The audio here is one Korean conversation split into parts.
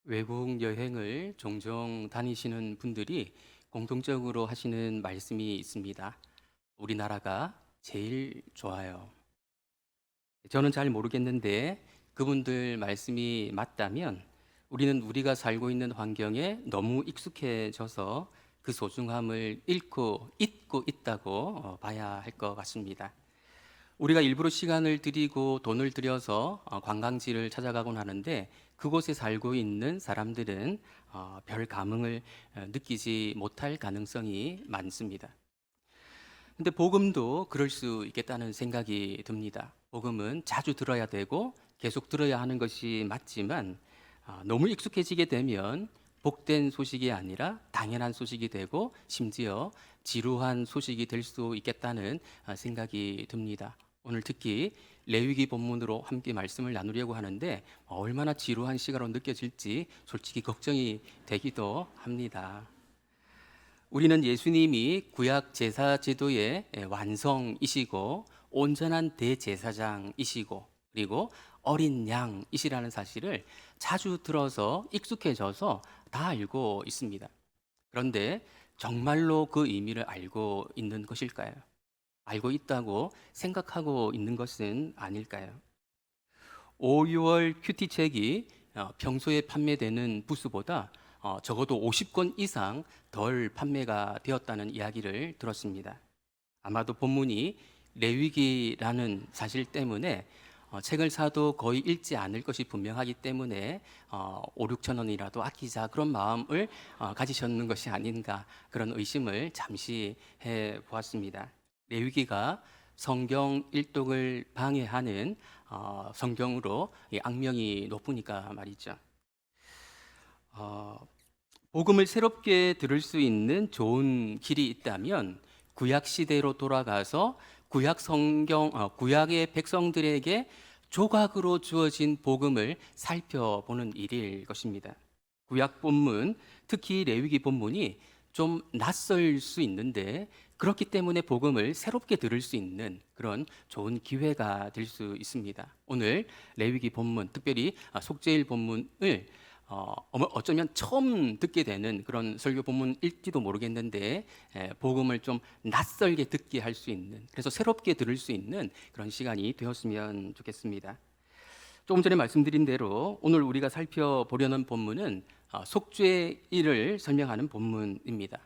외국 여행을 종종 다니시는 분들이 공통적으로 하시는 말씀이 있습니다. 우리나라가 제일 좋아요. 저는 잘 모르겠는데 그분들 말씀이 맞다면 우리는 우리가 살고 있는 환경에 너무 익숙해져서 그 소중함을 잊고 있다고 봐야 할 것 같습니다. 우리가 일부러 시간을 들이고 돈을 들여서 관광지를 찾아가곤 하는데 그곳에 살고 있는 사람들은 별 감흥을 느끼지 못할 가능성이 많습니다. 근데 복음도 그럴 수 있겠다는 생각이 듭니다. 복음은 자주 들어야 되고 계속 들어야 하는 것이 맞지만 너무 익숙해지게 되면 복된 소식이 아니라 당연한 소식이 되고 심지어 지루한 소식이 될 수 있겠다는 생각이 듭니다. 오늘 특히 레위기 본문으로 함께 말씀을 나누려고 하는데 얼마나 지루한 시간으로 느껴질지 솔직히 걱정이 되기도 합니다. 우리는 예수님이 구약 제사 제도의 완성이시고 온전한 대제사장이시고 그리고 어린 양이시라는 사실을 자주 들어서 익숙해져서 다 알고 있습니다. 그런데 정말로 그 의미를 알고 있는 것일까요? 알고 있다고 생각하고 있는 것은 아닐까요? 5, 6월 큐티 책이 평소에 판매되는 부수보다 적어도 50권 이상 덜 판매가 되었다는 이야기를 들었습니다. 아마도 본문이 레위기라는 사실 때문에 책을 사도 거의 읽지 않을 것이 분명하기 때문에 5, 6천 원이라도 아끼자 그런 마음을 가지셨는 것이 아닌가 그런 의심을 잠시 해보았습니다. 레위기가 성경 일독을 방해하는 성경으로 악명이 높으니까 말이죠. 복음을 새롭게 들을 수 있는 좋은 길이 있다면 구약 시대로 돌아가서 구약의 백성들에게 조각으로 주어진 복음을 살펴보는 일일 것입니다. 구약 본문, 특히 레위기 본문이 좀 낯설 수 있는데 그렇기 때문에 복음을 새롭게 들을 수 있는 그런 좋은 기회가 될 수 있습니다. 오늘 레위기 본문, 특별히 속죄일 본문을 어쩌면 처음 듣게 되는 그런 설교 본문일지도 모르겠는데 복음을 좀 낯설게 듣게 할 수 있는 그래서 새롭게 들을 수 있는 그런 시간이 되었으면 좋겠습니다. 조금 전에 말씀드린 대로 오늘 우리가 살펴보려는 본문은 속죄일을 설명하는 본문입니다.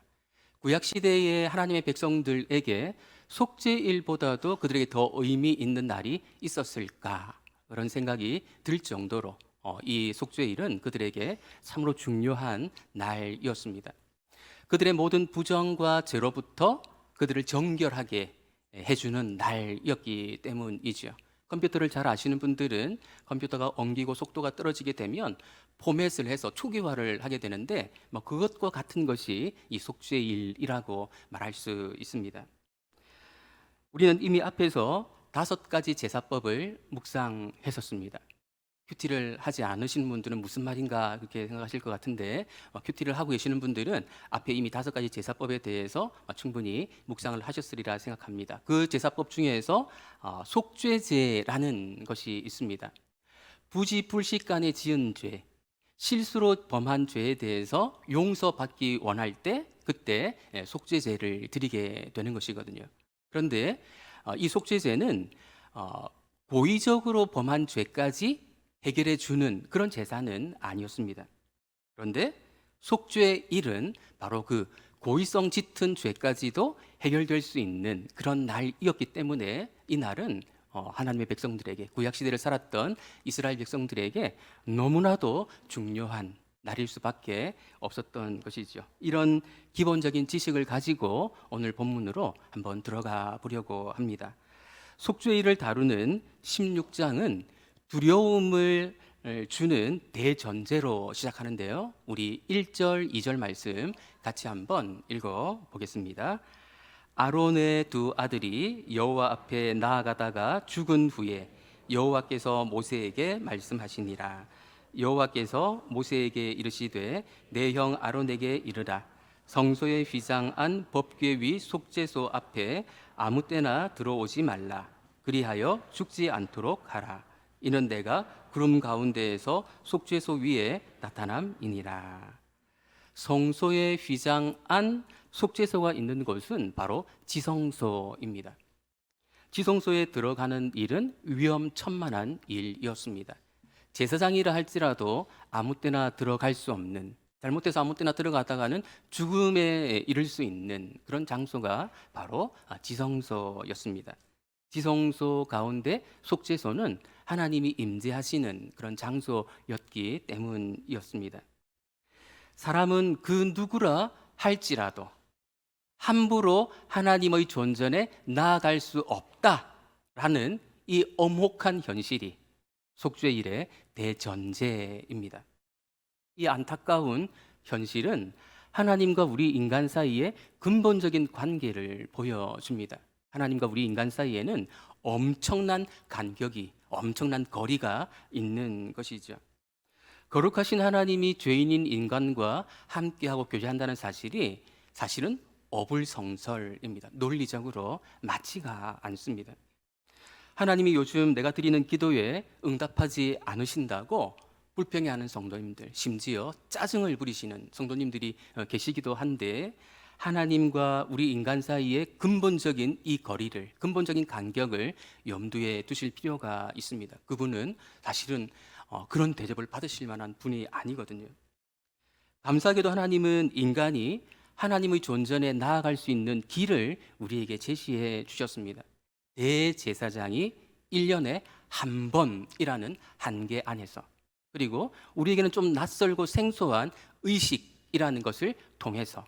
구약 시대의 하나님의 백성들에게 속죄일보다도 그들에게 더 의미 있는 날이 있었을까 그런 생각이 들 정도로 이 속죄일은 그들에게 참으로 중요한 날이었습니다. 그들의 모든 부정과 죄로부터 그들을 정결하게 해주는 날이었기 때문이죠. 컴퓨터를 잘 아시는 분들은 컴퓨터가 엉기고 속도가 떨어지게 되면 포맷을 해서 초기화를 하게 되는데 그것과 같은 것이 이 속죄일이라고 말할 수 있습니다. 우리는 이미 앞에서 5가지 제사법을 묵상했었습니다. 큐티를 하지 않으신 분들은 무슨 말인가 그렇게 생각하실 것 같은데 큐티를 하고 계시는 분들은 앞에 이미 5가지 제사법에 대해서 충분히 묵상을 하셨으리라 생각합니다. 그 제사법 중에서 속죄제라는 것이 있습니다. 부지불식간에 지은 죄, 실수로 범한 죄에 대해서 용서받기 원할 때 그때 속죄제를 드리게 되는 것이거든요. 그런데 이 속죄제는 고의적으로 범한 죄까지 해결해 주는 그런 제사는 아니었습니다. 그런데 속죄일은 바로 그 고의성 짙은 죄까지도 해결될 수 있는 그런 날이었기 때문에 이 날은 하나님의 백성들에게 구약 시대를 살았던 이스라엘 백성들에게 너무나도 중요한 날일 수밖에 없었던 것이죠. 이런 기본적인 지식을 가지고 오늘 본문으로 한번 들어가 보려고 합니다. 속죄일을 다루는 16장은 두려움을 주는 대전제로 시작하는데요. 우리 1절, 2절 말씀 같이 한번 읽어 보겠습니다. 아론의 2 아들이 여호와 앞에 나아가다가 죽은 후에 여호와께서 모세에게 말씀하시니라. 여호와께서 모세에게 이르시되 내 형 아론에게 이르라. 성소의 휘장한 법궤 위 속죄소 앞에 아무 때나 들어오지 말라. 그리하여 죽지 않도록 하라. 이는 내가 구름 가운데에서 속죄소 위에 나타남이니라. 성소에 휘장한 속죄소가 있는 곳은 바로 지성소입니다. 지성소에 들어가는 일은 위험천만한 일이었습니다. 제사장이라 할지라도 아무 때나 들어갈 수 없는, 잘못해서 아무 때나 들어가다가는 죽음에 이를 수 있는 그런 장소가 바로 지성소였습니다. 지성소 가운데 속죄소는 하나님이 임재하시는 그런 장소였기 때문이었습니다. 사람은 그 누구라 할지라도 함부로 하나님의 존전에 나아갈 수 없다라는 이 엄혹한 현실이 속죄일의 대전제입니다. 이 안타까운 현실은 하나님과 우리 인간 사이의 근본적인 관계를 보여줍니다. 하나님과 우리 인간 사이에는 엄청난 간격이, 엄청난 거리가 있는 것이죠. 거룩하신 하나님이 죄인인 인간과 함께하고 교제한다는 사실은 어불성설입니다. 논리적으로 맞지가 않습니다. 하나님이 요즘 내가 드리는 기도에 응답하지 않으신다고 불평해하는 성도님들, 심지어 짜증을 부리시는 성도님들이 계시기도 한데, 하나님과 우리 인간 사이의 근본적인 이 거리를, 근본적인 간격을 염두에 두실 필요가 있습니다. 그분은 사실은 그런 대접을 받으실 만한 분이 아니거든요. 감사하게도 하나님은 인간이 하나님의 존전에 나아갈 수 있는 길을 우리에게 제시해 주셨습니다. 대제사장이 1년에 한 번이라는 한계 안에서, 그리고 우리에게는 좀 낯설고 생소한 의식이라는 것을 통해서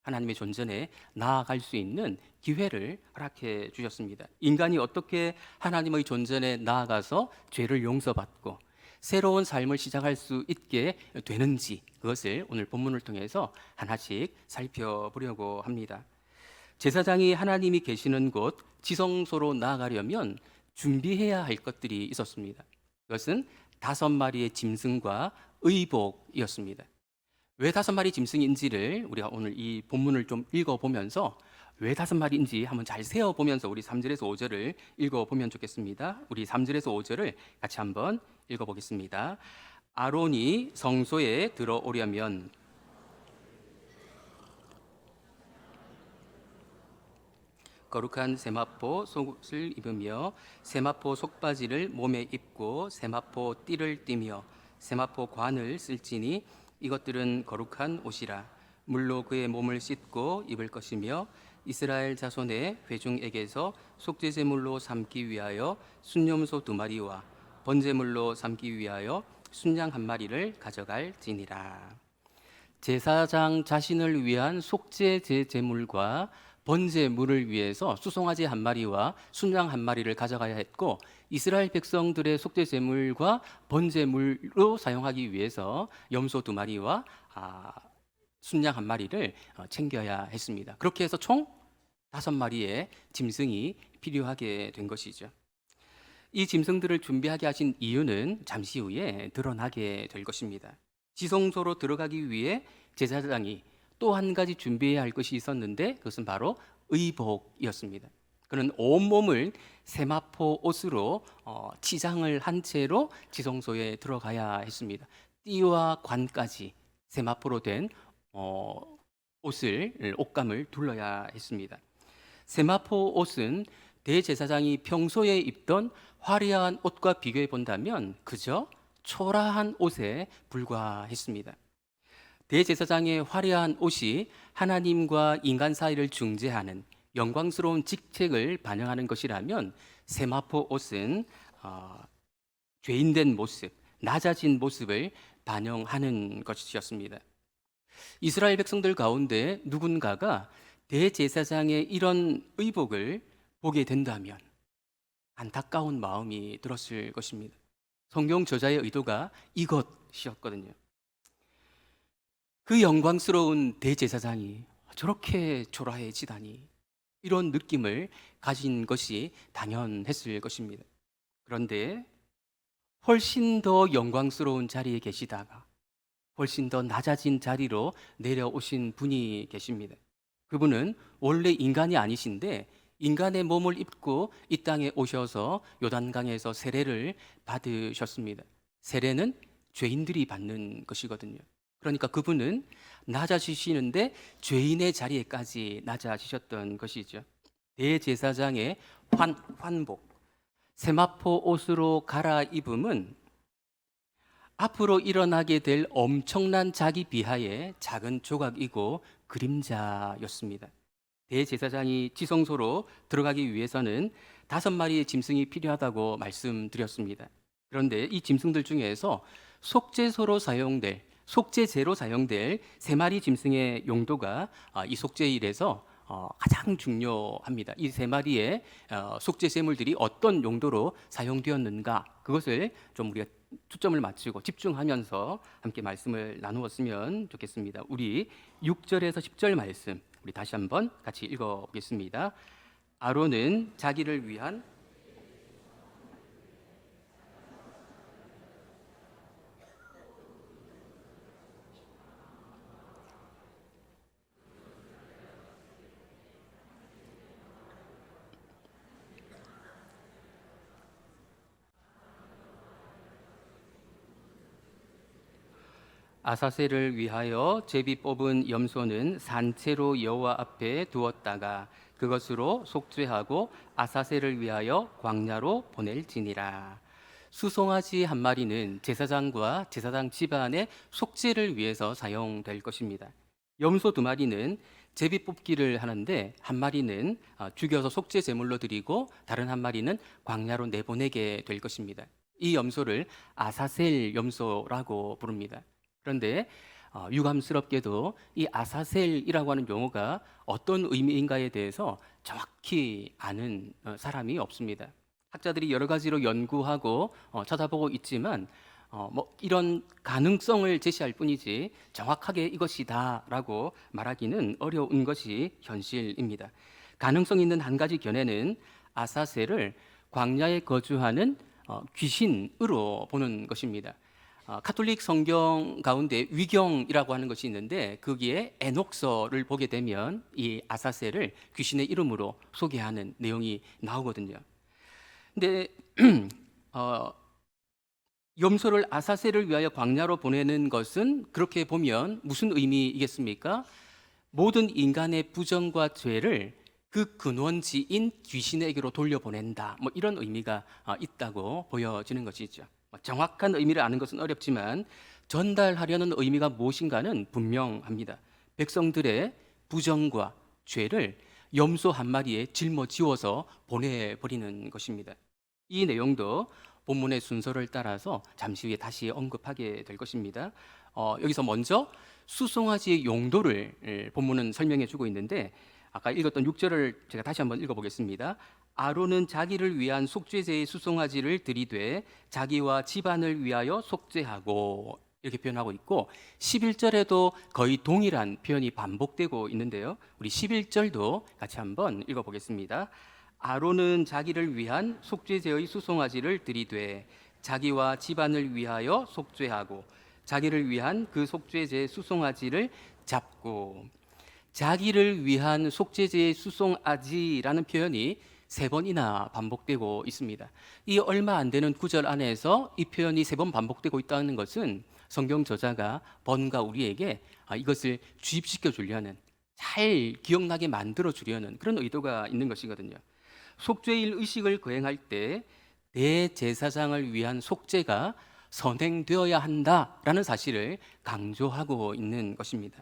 하나님의 존전에 나아갈 수 있는 기회를 허락해 주셨습니다. 인간이 어떻게 하나님의 존전에 나아가서 죄를 용서받고 새로운 삶을 시작할 수 있게 되는지, 그것을 오늘 본문을 통해서 하나씩 살펴보려고 합니다. 제사장이 하나님이 계시는 곳 지성소로 나아가려면 준비해야 할 것들이 있었습니다. 그것은 5마리의 짐승과 의복이었습니다. 왜 5마리 짐승인지를 우리가 오늘 이 본문을 좀 읽어보면서 왜 5마리인지 한번 잘 세어보면서 우리 3절에서 5절을 읽어보면 좋겠습니다. 우리 3절에서 5절을 같이 한번 읽어보겠습니다. 아론이 성소에 들어오려면 거룩한 세마포 속옷을 입으며 세마포 속바지를 몸에 입고 세마포 띠를 띠며 세마포 관을 쓸지니 이것들은 거룩한 옷이라. 물로 그의 몸을 씻고 입을 것이며 이스라엘 자손의 회중에게서 속죄제물로 삼기 위하여 순염소 2마리와 번제물로 삼기 위하여 순양 1마리를 가져갈지니라. 제사장 자신을 위한 속죄제 제물과 번제물을 위해서 수송아지 1마리와 순양 1마리를 가져가야 했고, 이스라엘 백성들의 속죄 제물과 번제물로 사용하기 위해서 염소 2마리와 순양 1마리를 챙겨야 했습니다. 그렇게 해서 총 5마리의 짐승이 필요하게 된 것이죠. 이 짐승들을 준비하게 하신 이유는 잠시 후에 드러나게 될 것입니다. 지성소로 들어가기 위해 제사장이 또 한 가지 준비해야 할 것이 있었는데, 그것은 바로 의복이었습니다. 그는 온몸을 세마포 옷으로 치장을 한 채로 지성소에 들어가야 했습니다. 띠와 관까지 세마포로 된 옷감을 둘러야 했습니다. 세마포 옷은 대제사장이 평소에 입던 화려한 옷과 비교해 본다면 그저 초라한 옷에 불과했습니다. 대제사장의 화려한 옷이 하나님과 인간 사이를 중재하는 영광스러운 직책을 반영하는 것이라면, 세마포 옷은 죄인된 모습, 낮아진 모습을 반영하는 것이었습니다. 이스라엘 백성들 가운데 누군가가 대제사장의 이런 의복을 보게 된다면 안타까운 마음이 들었을 것입니다. 성경 저자의 의도가 이것이었거든요. 그 영광스러운 대제사장이 저렇게 초라해지다니, 이런 느낌을 가진 것이 당연했을 것입니다. 그런데 훨씬 더 영광스러운 자리에 계시다가 훨씬 더 낮아진 자리로 내려오신 분이 계십니다. 그분은 원래 인간이 아니신데 인간의 몸을 입고 이 땅에 오셔서 요단강에서 세례를 받으셨습니다. 세례는 죄인들이 받는 것이거든요. 그러니까 그분은 낮아지시는데 죄인의 자리에까지 낮아지셨던 것이죠. 대제사장의 환복, 세마포 옷으로 갈아입음은 앞으로 일어나게 될 엄청난 자기 비하의 작은 조각이고 그림자였습니다. 대제사장이 지성소로 들어가기 위해서는 5마리의 짐승이 필요하다고 말씀드렸습니다. 그런데 이 짐승들 중에서 속죄제로 사용될 3마리 짐승의 용도가 이 속죄일에서 가장 중요합니다. 이 3마리의 속죄 제물들이 어떤 용도로 사용되었는가, 그것을 좀 우리가 초점을 맞추고 집중하면서 함께 말씀을 나누었으면 좋겠습니다. 우리 6절에서 10절 말씀 우리 다시 한번 같이 읽어보겠습니다. 아론은 자기를 위한 아사셀을 위하여 제비 뽑은 염소는 산채로 여호와 앞에 두었다가 그것으로 속죄하고 아사셀을 위하여 광야로 보낼지니라. 수송아지 1마리는 제사장과 제사장 집안의 속죄를 위해서 사용될 것입니다. 염소 2마리는 제비 뽑기를 하는데 1마리는 죽여서 속죄 제물로 드리고 다른 1마리는 광야로 내보내게 될 것입니다. 이 염소를 아사셀 염소라고 부릅니다. 그런데 유감스럽게도 이 아사셀이라고 하는 용어가 어떤 의미인가에 대해서 정확히 아는 사람이 없습니다. 학자들이 여러 가지로 연구하고 찾아보고 있지만 이런 가능성을 제시할 뿐이지 정확하게 이것이다라고 말하기는 어려운 것이 현실입니다. 가능성 있는 한 가지 견해는 아사셀을 광야에 거주하는 귀신으로 보는 것입니다. 카톨릭 성경 가운데 위경이라고 하는 것이 있는데 거기에 에녹서를 보게 되면 이 아사셀을 귀신의 이름으로 소개하는 내용이 나오거든요. 근데 염소를 아사셀을 위하여 광야로 보내는 것은 그렇게 보면 무슨 의미이겠습니까? 모든 인간의 부정과 죄를 그 근원지인 귀신에게로 돌려보낸다. 이런 의미가 있다고 보여지는 것이죠. 정확한 의미를 아는 것은 어렵지만 전달하려는 의미가 무엇인가는 분명합니다. 백성들의 부정과 죄를 염소 1마리에 짊어지워서 보내버리는 것입니다. 이 내용도 본문의 순서를 따라서 잠시 후에 다시 언급하게 될 것입니다. 여기서 먼저 수송아지의 용도를 본문은 설명해 주고 있는데 아까 읽었던 6절을 제가 다시 한번 읽어보겠습니다. 아론은 자기를 위한 속죄제의 수송아지를 들이되 자기와 집안을 위하여 속죄하고 이렇게 표현하고 있고 11절에도 거의 동일한 표현이 반복되고 있는데요. 우리 11절도 같이 한번 읽어보겠습니다. 아론은 자기를 위한 속죄제의 수송아지를 들이되 자기와 집안을 위하여 속죄하고 자기를 위한 그 속죄제의 수송아지를 잡고 자기를 위한 속죄제의 수송아지라는 표현이 3번이나 반복되고 있습니다. 이 얼마 안 되는 구절 안에서 이 표현이 3번 반복되고 있다는 것은 성경 저자가 번가 우리에게 이것을 주입시켜 주려는, 잘 기억나게 만들어 주려는 그런 의도가 있는 것이거든요. 속죄일 의식을 거행할 때 대제사장을 위한 속죄가 선행되어야 한다라는 사실을 강조하고 있는 것입니다.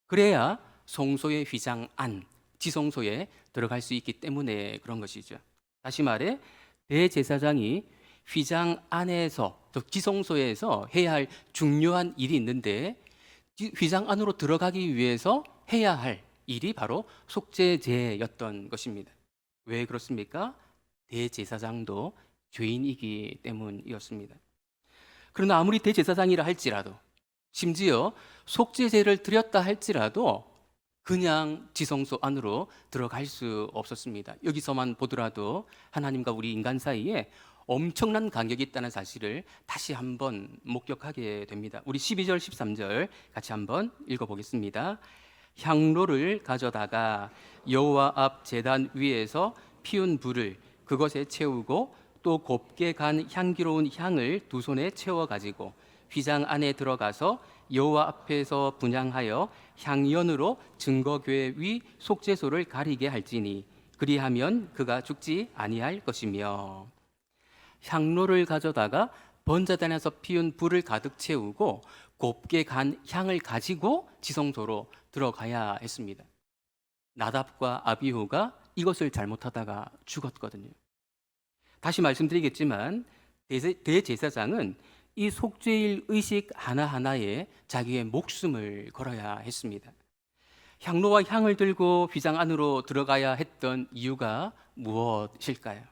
그래야 성소의 휘장 안, 지성소에 들어갈 수 있기 때문에 그런 것이죠. 다시 말해 대제사장이 휘장 안에서, 즉 지성소에서 해야 할 중요한 일이 있는데 휘장 안으로 들어가기 위해서 해야 할 일이 바로 속죄제였던 것입니다. 왜 그렇습니까? 대제사장도 죄인이기 때문이었습니다. 그러나 아무리 대제사장이라 할지라도, 심지어 속죄제를 드렸다 할지라도 그냥 지성소 안으로 들어갈 수 없었습니다. 여기서만 보더라도 하나님과 우리 인간 사이에 엄청난 간격이 있다는 사실을 다시 한번 목격하게 됩니다. 우리 12절, 13절 같이 한번 읽어보겠습니다. 향로를 가져다가 여호와 앞 제단 위에서 피운 불을 그것에 채우고 또 곱게 간 향기로운 향을 두 손에 채워 가지고 휘장 안에 들어가서 여호와 앞에서 분향하여 향연으로 증거궤 위 속죄소를 가리게 할지니 그리하면 그가 죽지 아니할 것이며. 향로를 가져다가 번제단에서 피운 불을 가득 채우고 곱게 간 향을 가지고 지성소로 들어가야 했습니다. 나답과 아비후가 이것을 잘못하다가 죽었거든요. 다시 말씀드리겠지만 대제사장은 이 속죄일 의식 하나하나에 자기의 목숨을 걸어야 했습니다. 향로와 향을 들고 휘장 안으로 들어가야 했던 이유가 무엇일까요?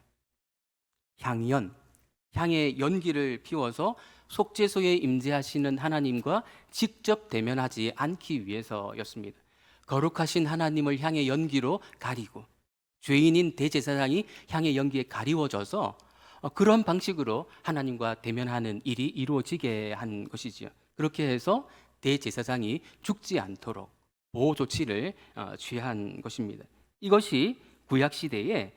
향의 연기를 피워서 속죄소에 임재하시는 하나님과 직접 대면하지 않기 위해서였습니다. 거룩하신 하나님을 향의 연기로 가리고 죄인인 대제사장이 향의 연기에 가리워져서 그런 방식으로 하나님과 대면하는 일이 이루어지게 한 것이지요. 그렇게 해서 대제사장이 죽지 않도록 보호 조치를 취한 것입니다. 이것이 구약 시대에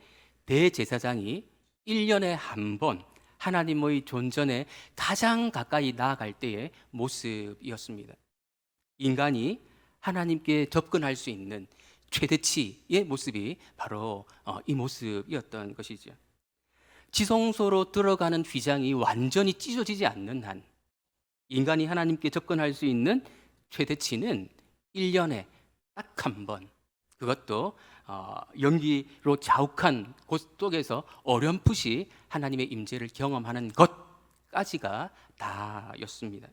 대제사장이 1년에 한 번 하나님의 존전에 가장 가까이 나아갈 때의 모습이었습니다. 인간이 하나님께 접근할 수 있는 최대치의 모습이 바로 이 모습이었던 것이죠. 지성소로 들어가는 휘장이 완전히 찢어지지 않는 한 인간이 하나님께 접근할 수 있는 최대치는 1년에 딱 한 번, 그것도 연기로 자욱한 곳 속에서 어렴풋이 하나님의 임재를 경험하는 것까지가 다였습니다.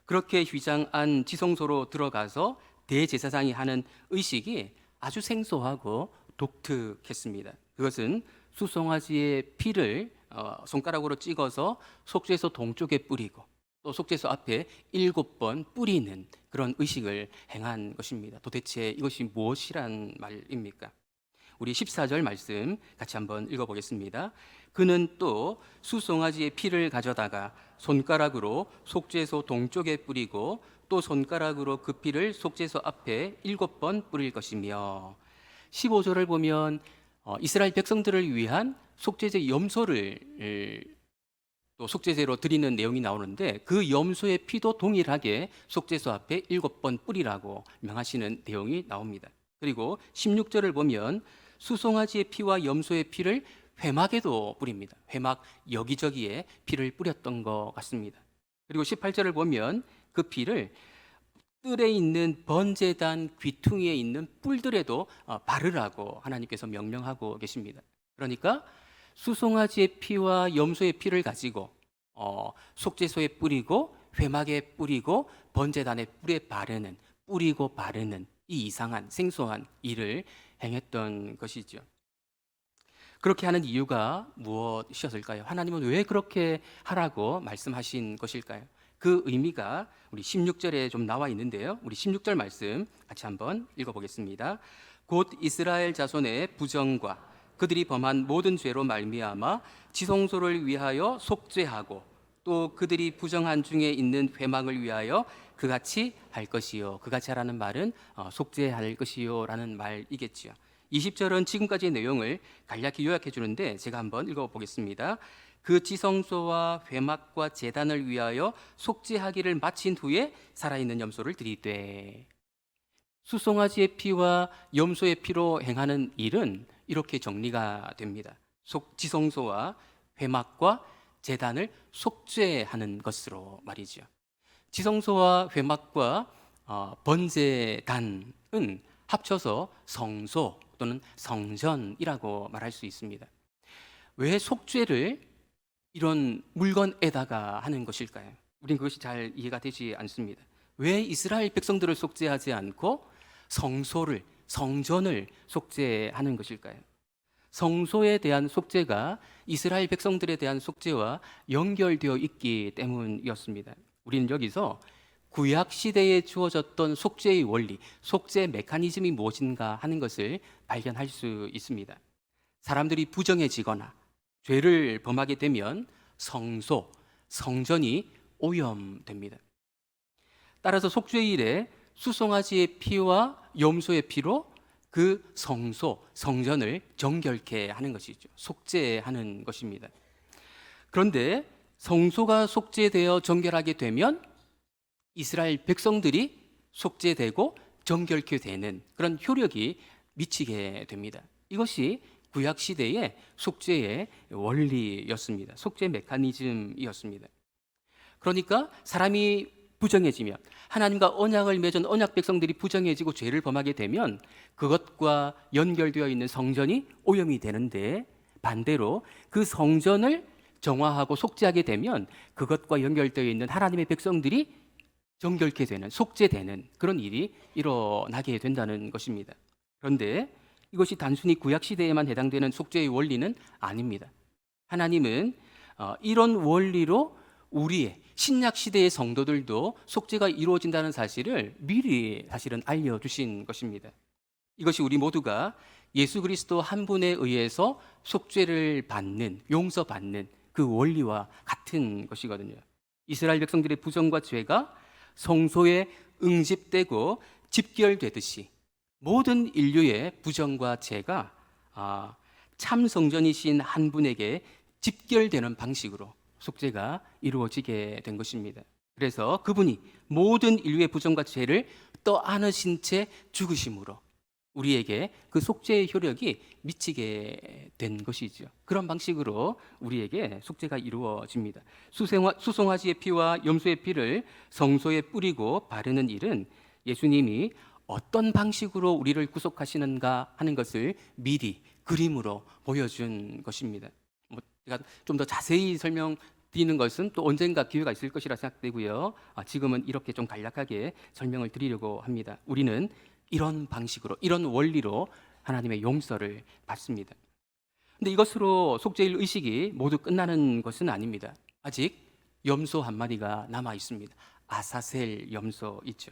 그렇게 휘장 안 지성소로 들어가서 대제사장이 하는 의식이 아주 생소하고 독특했습니다. 그것은 수송아지의 피를 손가락으로 찍어서 속죄소 동쪽에 뿌리고 또 속죄소 앞에 7번 뿌리는 그런 의식을 행한 것입니다. 도대체 이것이 무엇이란 말입니까? 우리 14절 말씀 같이 한번 읽어보겠습니다. 그는 또 수송아지의 피를 가져다가 손가락으로 속죄소 동쪽에 뿌리고 또 손가락으로 그 피를 속죄소 앞에 7번 뿌릴 것이며. 15절을 보면 이스라엘 백성들을 위한 속죄제 염소를 또 속죄제로 드리는 내용이 나오는데 그 염소의 피도 동일하게 속죄소 앞에 7번 뿌리라고 명하시는 내용이 나옵니다. 그리고 16절을 보면 수송아지의 피와 염소의 피를 회막에도 뿌립니다. 회막 여기저기에 피를 뿌렸던 것 같습니다. 그리고 18절을 보면 그 피를 뜰에 있는 번제단 귀퉁이에 있는 뿔들에도 바르라고 하나님께서 명령하고 계십니다. 그러니까 수송아지의 피와 염소의 피를 가지고 속죄소에 뿌리고 회막에 뿌리고 번제단의 뿔에 바르는, 뿌리고 바르는 이 이상한 생소한 일을 행했던 것이죠. 그렇게 하는 이유가 무엇이었을까요? 하나님은 왜 그렇게 하라고 말씀하신 것일까요? 그 의미가 우리 16절에 좀 나와 있는데요. 우리 16절 말씀 같이 한번 읽어보겠습니다. 곧 이스라엘 자손의 부정과 그들이 범한 모든 죄로 말미암아 지성소를 위하여 속죄하고 또 그들이 부정한 중에 있는 회막을 위하여 그같이 할 것이요. 그같이 하라는 말은 속죄할 것이요라는 말이겠지요. 20절은 지금까지의 내용을 간략히 요약해 주는데 제가 한번 읽어보겠습니다. 그 지성소와 회막과 제단을 위하여 속죄하기를 마친 후에 살아있는 염소를 드리되. 수송아지의 피와 염소의 피로 행하는 일은 이렇게 정리가 됩니다. 지성소와 회막과 제단을 속죄하는 것으로 말이죠. 지성소와 회막과 번제단은 합쳐서 성소 또는 성전이라고 말할 수 있습니다. 왜 속죄를 이런 물건에다가 하는 것일까요? 우린 그것이 잘 이해가 되지 않습니다. 왜 이스라엘 백성들을 속죄하지 않고 성소를, 성전을 속죄하는 것일까요? 성소에 대한 속죄가 이스라엘 백성들에 대한 속죄와 연결되어 있기 때문이었습니다. 우리는 여기서 구약 시대에 주어졌던 속죄의 원리, 속죄 메커니즘이 무엇인가 하는 것을 발견할 수 있습니다. 사람들이 부정해지거나 죄를 범하게 되면 성소, 성전이 오염됩니다. 따라서 속죄일에 수송아지의 피와 염소의 피로 그 성전을 정결케 하는 것이죠. 속죄하는 것입니다. 그런데 성소가 속죄되어 정결하게 되면 이스라엘 백성들이 속죄되고 정결케 되는 그런 효력이 미치게 됩니다. 이것이 구약 시대의 속죄의 원리였습니다. 속죄 메커니즘이었습니다. 그러니까 사람이 부정해지면, 하나님과 언약을 맺은 언약 백성들이 부정해지고 죄를 범하게 되면 그것과 연결되어 있는 성전이 오염이 되는데, 반대로 그 성전을 정화하고 속죄하게 되면 그것과 연결되어 있는 하나님의 백성들이 정결케 되는, 속죄되는 그런 일이 일어나게 된다는 것입니다. 그런데 이것이 단순히 구약 시대에만 해당되는 속죄의 원리는 아닙니다. 하나님은 이런 원리로 우리의 신약 시대의 성도들도 속죄가 이루어진다는 사실을 미리 사실은 알려주신 것입니다. 이것이 우리 모두가 예수 그리스도 한 분에 의해서 속죄를 받는, 용서받는 그 원리와 같은 것이거든요. 이스라엘 백성들의 부정과 죄가 성소에 응집되고 집결되듯이 모든 인류의 부정과 죄가 참 성전이신 한 분에게 집결되는 방식으로 속죄가 이루어지게 된 것입니다. 그래서 그분이 모든 인류의 부정과 죄를 떠안으신 채 죽으심으로 우리에게 그 속죄의 효력이 미치게 된 것이죠. 그런 방식으로 우리에게 속죄가 이루어집니다. 수송아지의 피와 염소의 피를 성소에 뿌리고 바르는 일은 예수님이 어떤 방식으로 우리를 구속하시는가 하는 것을 미리 그림으로 보여준 것입니다. 제가 좀 더 자세히 설명드리는 것은 또 언젠가 기회가 있을 것이라 생각되고요. 지금은 이렇게 좀 간략하게 설명을 드리려고 합니다. 우리는 이런 방식으로, 이런 원리로 하나님의 용서를 받습니다. 근데 이것으로 속죄일 의식이 모두 끝나는 것은 아닙니다. 아직 염소 한 마리가 남아 있습니다. 아사셀 염소 있죠.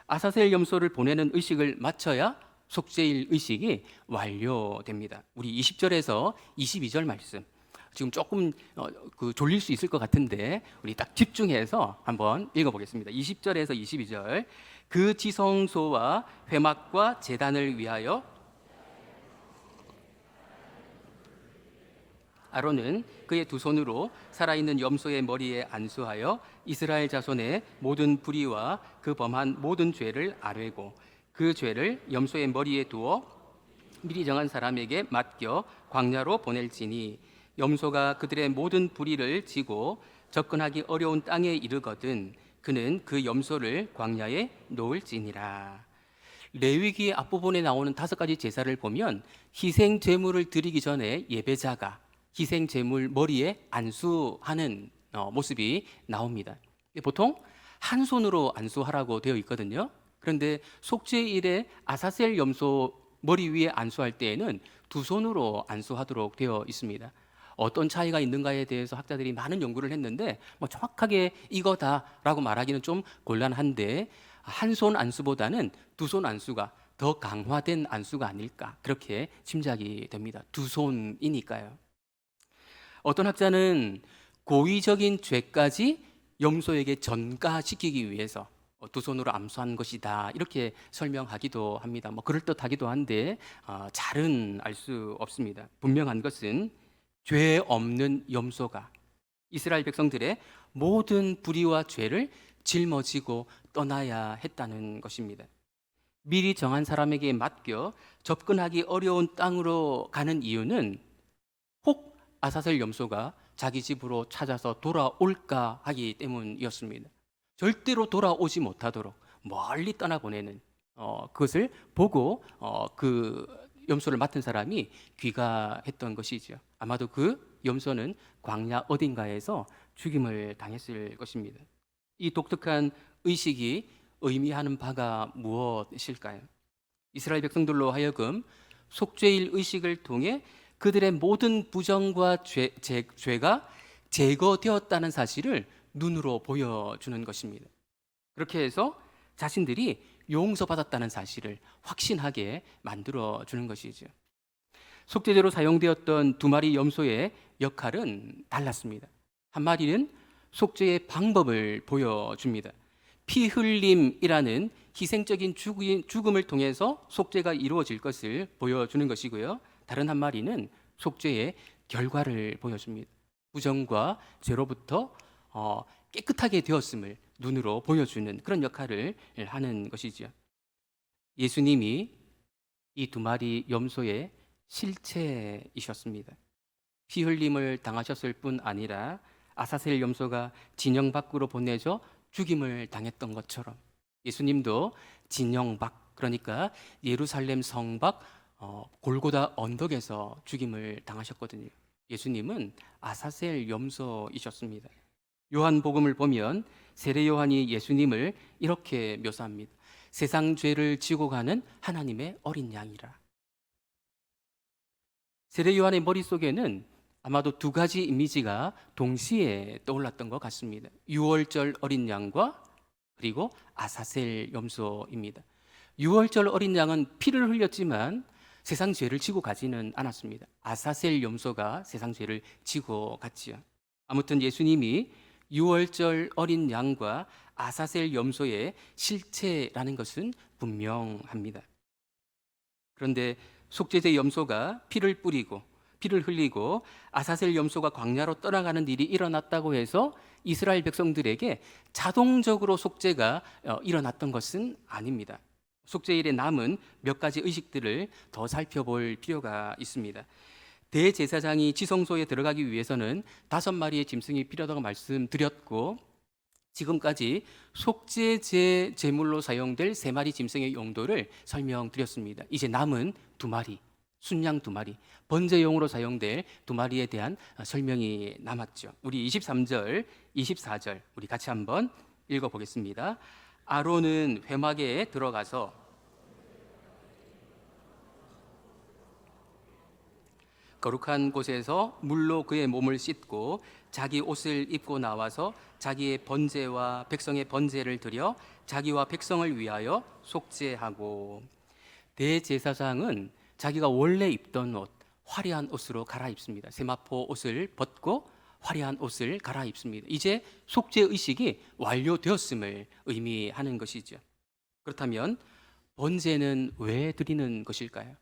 아사셀 염소를 보내는 의식을 마쳐야 속죄일 의식이 완료됩니다. 우리 20절에서 22절 말씀, 지금 조금 졸릴 수 있을 것 같은데 우리 딱 집중해서 한번 읽어보겠습니다. 20절에서 22절. 그 지성소와 회막과 제단을 위하여 아론은 그의 두 손으로 살아있는 염소의 머리에 안수하여 이스라엘 자손의 모든 불의와 그 범한 모든 죄를 아뢰고 그 죄를 염소의 머리에 두어 미리 정한 사람에게 맡겨 광야로 보낼지니 염소가 그들의 모든 불의를 지고 접근하기 어려운 땅에 이르거든 그는 그 염소를 광야에 놓을지니라. 레위기 앞부분에 나오는 5가지 제사를 보면 희생 제물을 드리기 전에 예배자가 희생 제물 머리에 안수하는 모습이 나옵니다. 보통 한 손으로 안수하라고 되어 있거든요. 그런데 속죄일에 아사셀 염소 머리 위에 안수할 때에는 두 손으로 안수하도록 되어 있습니다. 어떤 차이가 있는가에 대해서 학자들이 많은 연구를 했는데 정확하게 이거다라고 말하기는 좀 곤란한데 한 손 안수보다는 두 손 안수가 더 강화된 안수가 아닐까 그렇게 짐작이 됩니다. 두 손이니까요. 어떤 학자는 고의적인 죄까지 염소에게 전가시키기 위해서 두 손으로 암수한 것이다 이렇게 설명하기도 합니다. 그럴듯하기도 한데 잘은 알 수 없습니다. 분명한 것은 죄 없는 염소가 이스라엘 백성들의 모든 불의와 죄를 짊어지고 떠나야 했다는 것입니다. 미리 정한 사람에게 맡겨 접근하기 어려운 땅으로 가는 이유는 혹 아사셀 염소가 자기 집으로 찾아서 돌아올까 하기 때문이었습니다. 절대로 돌아오지 못하도록 멀리 떠나보내는 그것을 보고 그 염소를 맡은 사람이 귀가했던 것이죠. 아마도 그 염소는 광야 어딘가에서 죽임을 당했을 것입니다. 이 독특한 의식이 의미하는 바가 무엇일까요? 이스라엘 백성들로 하여금 속죄일 의식을 통해 그들의 모든 부정과 죄가 제거되었다는 사실을 눈으로 보여주는 것입니다. 그렇게 해서 자신들이 용서받았다는 사실을 확신하게 만들어주는 것이죠. 속죄제로 사용되었던 2마리 염소의 역할은 달랐습니다. 한 마리는 속죄의 방법을 보여줍니다. 피 흘림이라는 희생적인 죽음을 통해서 속죄가 이루어질 것을 보여주는 것이고요. 다른 한 마리는 속죄의 결과를 보여줍니다. 부정과 죄로부터 깨끗하게 되었음을 눈으로 보여주는 그런 역할을 하는 것이죠. 예수님이 이 두 마리 염소의 실체이셨습니다. 피 흘림을 당하셨을 뿐 아니라 아사셀 염소가 진영 밖으로 보내져 죽임을 당했던 것처럼 예수님도 진영 밖, 그러니까 예루살렘 성 밖 골고다 언덕에서 죽임을 당하셨거든요. 예수님은 아사셀 염소이셨습니다. 요한복음을 보면 세례 요한이 예수님을 이렇게 묘사합니다. 세상 죄를 지고 가는 하나님의 어린 양이라. 세례 요한의 머릿속에는 아마도 두 가지 이미지가 동시에 떠올랐던 것 같습니다. 유월절 어린 양과 그리고 아사셀 염소입니다. 유월절 어린 양은 피를 흘렸지만 세상 죄를 지고 가지는 않았습니다. 아사셀 염소가 세상 죄를 지고 갔지요. 아무튼 예수님이 유월절 어린 양과 아사셀 염소의 실체라는 것은 분명합니다. 그런데 속죄제 염소가 피를 뿌리고 피를 흘리고 아사셀 염소가 광야로 떠나가는 일이 일어났다고 해서 이스라엘 백성들에게 자동적으로 속죄가 일어났던 것은 아닙니다. 속죄일에 남은 몇 가지 의식들을 더 살펴볼 필요가 있습니다. 대제사장이 지성소에 들어가기 위해서는 5마리의 짐승이 필요하다고 말씀드렸고, 지금까지 속죄제 제물로 사용될 3마리 짐승의 용도를 설명드렸습니다. 이제 남은 2마리, 순양 2마리, 번제용으로 사용될 2마리에 대한 설명이 남았죠. 우리 23절, 24절 우리 같이 한번 읽어보겠습니다. 아론은 회막에 들어가서 거룩한 곳에서 물로 그의 몸을 씻고 자기 옷을 입고 나와서 자기의 번제와 백성의 번제를 드려 자기와 백성을 위하여 속죄하고, 대제사장은 자기가 원래 입던 옷, 화려한 옷으로 갈아입습니다. 세마포 옷을 벗고 화려한 옷을 갈아입습니다. 이제 속죄 의식이 완료되었음을 의미하는 것이죠. 그렇다면 번제는 왜 드리는 것일까요?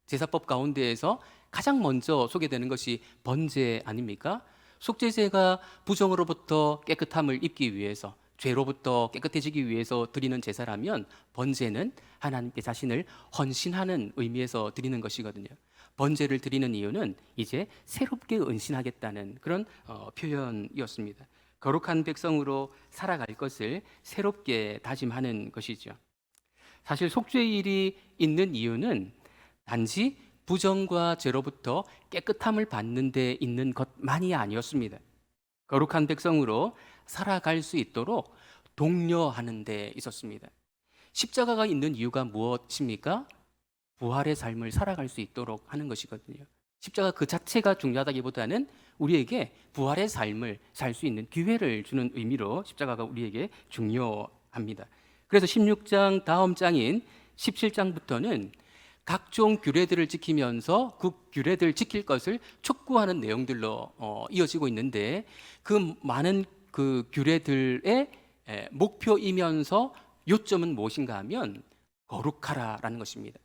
제사법 가운데에서 가장 먼저 소개되는 것이 번제 아닙니까? 속죄제가 부정으로부터 깨끗함을 입기 위해서, 죄로부터 깨끗해지기 위해서 드리는 제사라면 번제는 하나님께 자신을 헌신하는 의미에서 드리는 것이거든요. 번제를 드리는 이유는 이제 새롭게 은신하겠다는 그런 표현이었습니다. 거룩한 백성으로 살아갈 것을 새롭게 다짐하는 것이죠. 사실 속죄일이 있는 이유는 단지 부정과 죄로부터 깨끗함을 받는 데 있는 것만이 아니었습니다. 거룩한 백성으로 살아갈 수 있도록 독려하는 데 있었습니다. 십자가가 있는 이유가 무엇입니까? 부활의 삶을 살아갈 수 있도록 하는 것이거든요. 십자가 그 자체가 중요하다기보다는 우리에게 부활의 삶을 살 수 있는 기회를 주는 의미로 십자가가 우리에게 중요합니다. 그래서 16장 다음 장인 17장부터는 각종 규례들을 지키면서 그 규례들을 지킬 것을 촉구하는 내용들로 이어지고 있는데, 그 많은 그 규례들의 목표이면서 요점은 무엇인가 하면 거룩하라라는 것입니다.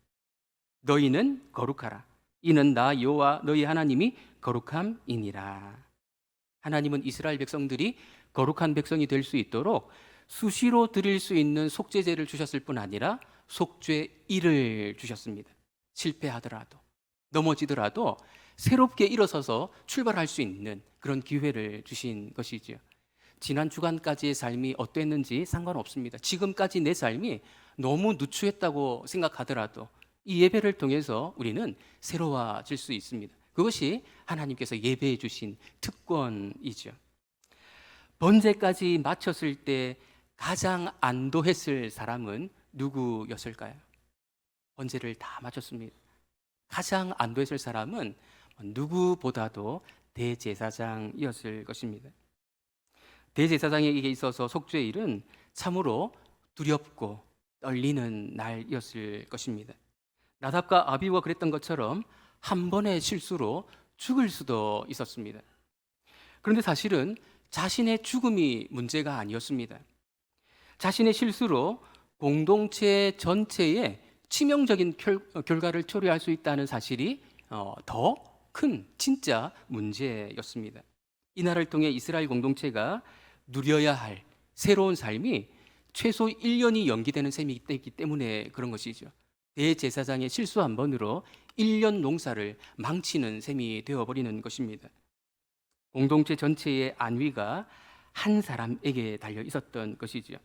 너희는 거룩하라. 이는 나 여호와 너희 하나님이 거룩함이니라. 하나님은 이스라엘 백성들이 거룩한 백성이 될 수 있도록 수시로 드릴 수 있는 속죄제를 주셨을 뿐 아니라 속죄일을 주셨습니다. 실패하더라도, 넘어지더라도 새롭게 일어서서 출발할 수 있는 그런 기회를 주신 것이지요. 지난 주간까지의 삶이 어땠는지 상관없습니다. 지금까지 내 삶이 너무 누추했다고 생각하더라도 이 예배를 통해서 우리는 새로워질 수 있습니다. 그것이 하나님께서 예배해 주신 특권이죠. 번제까지 마쳤을 때 가장 안도했을 사람은 누구였을까요? 번제를 다 마쳤습니다. 가장 안도했을 사람은 누구보다도 대제사장이었을 것입니다. 대제사장에게 있어서 속죄일은 참으로 두렵고 떨리는 날이었을 것입니다. 나답과 아비후가 그랬던 것처럼 한 번의 실수로 죽을 수도 있었습니다. 그런데 사실은 자신의 죽음이 문제가 아니었습니다. 자신의 실수로 공동체 전체에 치명적인 결과를 초래할 수 있다는 사실이 더 큰 진짜 문제였습니다. 이날을 통해 이스라엘 공동체가 누려야 할 새로운 삶이 최소 1년이 연기되는 셈이 있기 때문에 그런 것이죠. 대제사장의 실수 한 번으로 1년 농사를 망치는 셈이 되어버리는 것입니다. 공동체 전체의 안위가 한 사람에게 달려 있었던 것이지요.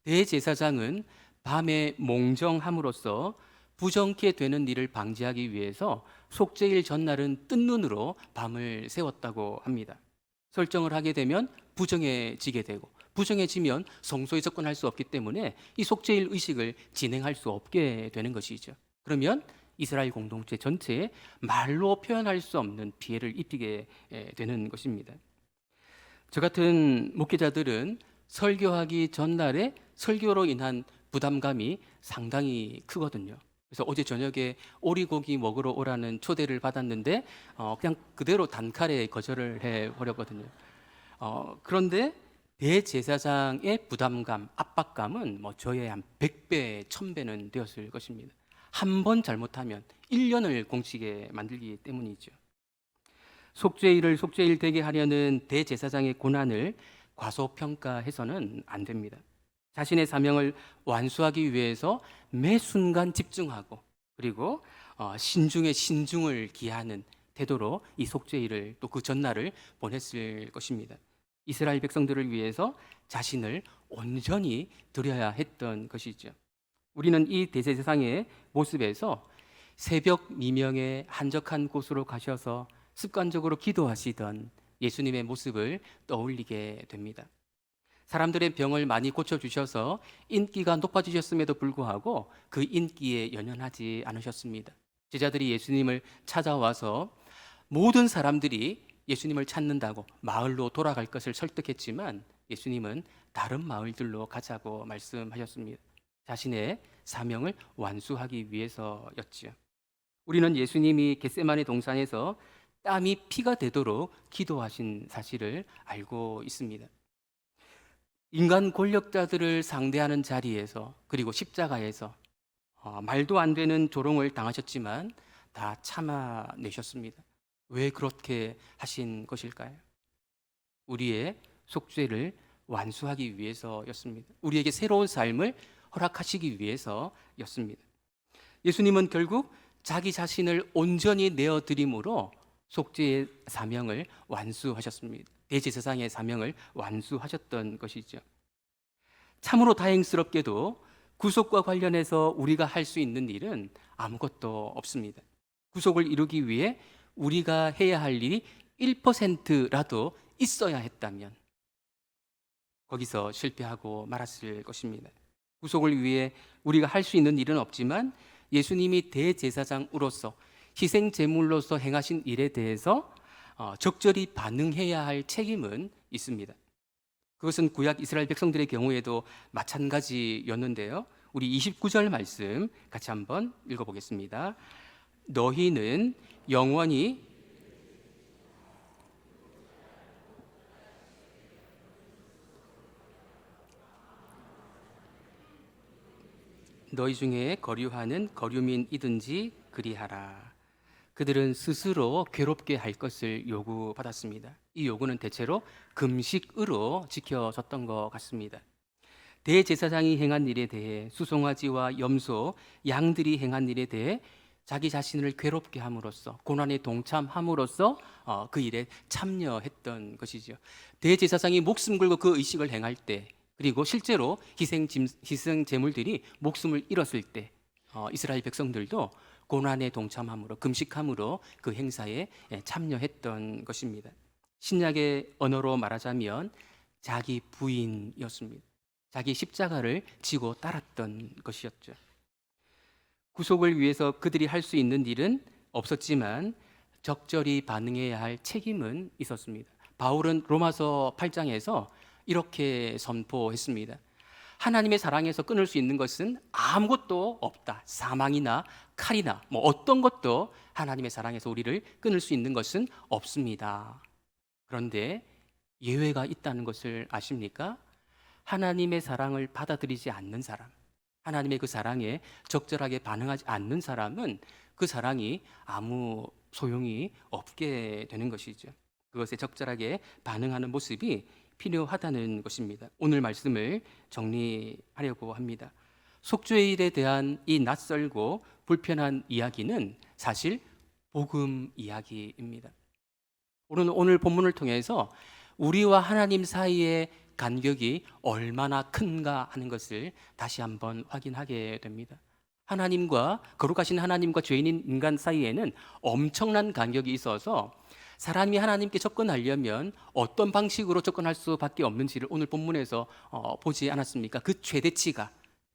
대제사장은 밤에 몽정함으로써 부정케 되는 일을 방지하기 위해서 속죄일 전날은 뜬 눈으로 밤을 새웠다고 합니다. 설정을 하게 되면 부정해지게 되고 부정해지면 성소에 접근할 수 없기 때문에 이 속죄일 의식을 진행할 수 없게 되는 것이죠. 그러면 이스라엘 공동체 전체에 말로 표현할 수 없는 피해를 입히게 되는 것입니다. 저 같은 목회자들은 설교하기 전날에 설교로 인한 부담감이 상당히 크거든요. 그래서 어제 저녁에 오리고기 먹으러 오라는 초대를 받았는데 그냥 그대로 단칼에 거절을 해버렸거든요. 그런데 대제사장의 부담감, 압박감은 저의 한 100배, 1000배는 되었을 것입니다. 한 번 잘못하면 1년을 공치게 만들기 때문이죠. 속죄일을 속죄일 되게 하려는 대제사장의 고난을 과소평가해서는 안 됩니다. 자신의 사명을 완수하기 위해서 매 순간 집중하고 그리고 신중에 신중을 기하는 태도로 이 속죄일을 또 그 전날을 보냈을 것입니다. 이스라엘 백성들을 위해서 자신을 온전히 드려야 했던 것이죠. 우리는 이 대제사장의 모습에서 새벽 미명에 한적한 곳으로 가셔서 습관적으로 기도하시던 예수님의 모습을 떠올리게 됩니다. 사람들의 병을 많이 고쳐주셔서 인기가 높아지셨음에도 불구하고 그 인기에 연연하지 않으셨습니다. 제자들이 예수님을 찾아와서 모든 사람들이 예수님을 찾는다고 마을로 돌아갈 것을 설득했지만 예수님은 다른 마을들로 가자고 말씀하셨습니다. 자신의 사명을 완수하기 위해서였지요. 우리는 예수님이 겟세마네 동산에서 땀이 피가 되도록 기도하신 사실을 알고 있습니다. 인간 권력자들을 상대하는 자리에서 그리고 십자가에서 말도 안 되는 조롱을 당하셨지만 다 참아내셨습니다. 왜 그렇게 하신 것일까요? 우리의 속죄를 완수하기 위해서였습니다. 우리에게 새로운 삶을 허락하시기 위해서였습니다. 예수님은 결국 자기 자신을 온전히 내어드림으로 속죄의 사명을 완수하셨습니다. 대제사장의 사명을 완수하셨던 것이죠. 참으로 다행스럽게도 구속과 관련해서 우리가 할 수 있는 일은 아무것도 없습니다. 구속을 이루기 위해 우리가 해야 할 일이 1%라도 있어야 했다면 거기서 실패하고 말았을 것입니다. 구속을 위해 우리가 할 수 있는 일은 없지만 예수님이 대제사장으로서 희생 제물로서 행하신 일에 대해서 적절히 반응해야 할 책임은 있습니다. 그것은 구약 이스라엘 백성들의 경우에도 마찬가지였는데요. 우리 29절 말씀 같이 한번 읽어보겠습니다. 너희는 영원히 너희 중에 거류하는 거류민이든지 그리하라. 그들은 스스로 괴롭게 할 것을 요구받았습니다. 이 요구는 대체로 금식으로 지켜졌던 것 같습니다. 대제사장이 행한 일에 대해 수송아지와 염소, 양들이 행한 일에 대해 자기 자신을 괴롭게 함으로써 고난에 동참함으로써 그 일에 참여했던 것이죠. 대제사장이 목숨 걸고 그 의식을 행할 때 그리고 실제로 희생 제물들이 목숨을 잃었을 때 이스라엘 백성들도 고난에 동참함으로 금식함으로 그 행사에 참여했던 것입니다. 신약의 언어로 말하자면 자기 부인이었습니다. 자기 십자가를 지고 따랐던 것이었죠. 구속을 위해서 그들이 할 수 있는 일은 없었지만 적절히 반응해야 할 책임은 있었습니다. 바울은 로마서 8장에서 이렇게 선포했습니다. 하나님의 사랑에서 끊을 수 있는 것은 아무것도 없다. 사망이나 칼이나 어떤 것도 하나님의 사랑에서 우리를 끊을 수 있는 것은 없습니다. 그런데 예외가 있다는 것을 아십니까? 하나님의 사랑을 받아들이지 않는 사람, 하나님의 그 사랑에 적절하게 반응하지 않는 사람은 그 사랑이 아무 소용이 없게 되는 것이죠. 그것에 적절하게 반응하는 모습이 필요하다는 것입니다. 오늘 말씀을 정리하려고 합니다. 속죄일에 대한 이 낯설고 불편한 이야기는 사실 복음 이야기입니다. 오늘 본문을 통해서 우리와 하나님 사이의 간격이 얼마나 큰가 하는 것을 다시 한번 확인하게 됩니다. 거룩하신 하나님과 죄인인 인간 사이에는 엄청난 간격이 있어서 사람이 하나님께 접근하려면 어떤 방식으로 접근할 수밖에 없는지를 오늘 본문에서 보지 않았습니까? 그 최대치가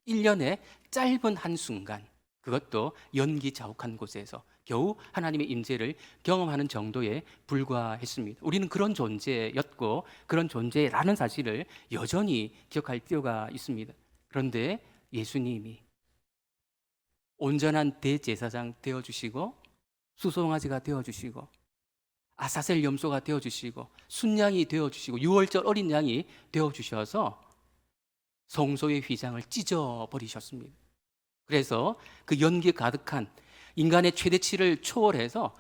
1년의 짧은 한순간, 그것도 연기 자욱한 곳에서 겨우 하나님의 임재를 경험하는 정도에 불과했습니다. 우리는 그런 존재였고 그런 존재라는 사실을 여전히 기억할 필요가 있습니다. 그런데 예수님이 온전한 대제사장 되어주시고 수송아지가 되어주시고 아사셀 염소가 되어주시고 순양이 되어주시고 유월절 어린 양이 되어주셔서 성소의 휘장을 찢어버리셨습니다. 그래서 그 연기 가득한 인간의 최대치를 초월해서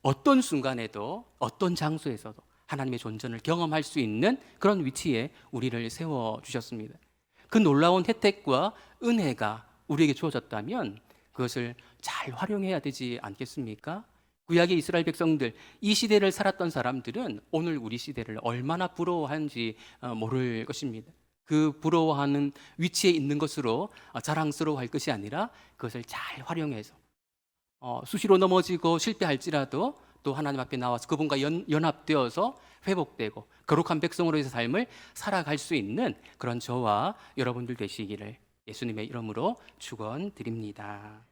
어떤 순간에도 어떤 장소에서도 하나님의 존재를 경험할 수 있는 그런 위치에 우리를 세워주셨습니다. 그 놀라운 혜택과 은혜가 우리에게 주어졌다면 그것을 잘 활용해야 되지 않겠습니까? 구약의 이스라엘 백성들, 이 시대를 살았던 사람들은 오늘 우리 시대를 얼마나 부러워하는지 모를 것입니다. 그 부러워하는 위치에 있는 것으로 자랑스러워할 것이 아니라 그것을 잘 활용해서 수시로 넘어지고 실패할지라도 또 하나님 앞에 나와서 그분과 연합되어서 회복되고 거룩한 백성으로의 삶을 살아갈 수 있는 그런 저와 여러분들 되시기를 예수님의 이름으로 축원드립니다.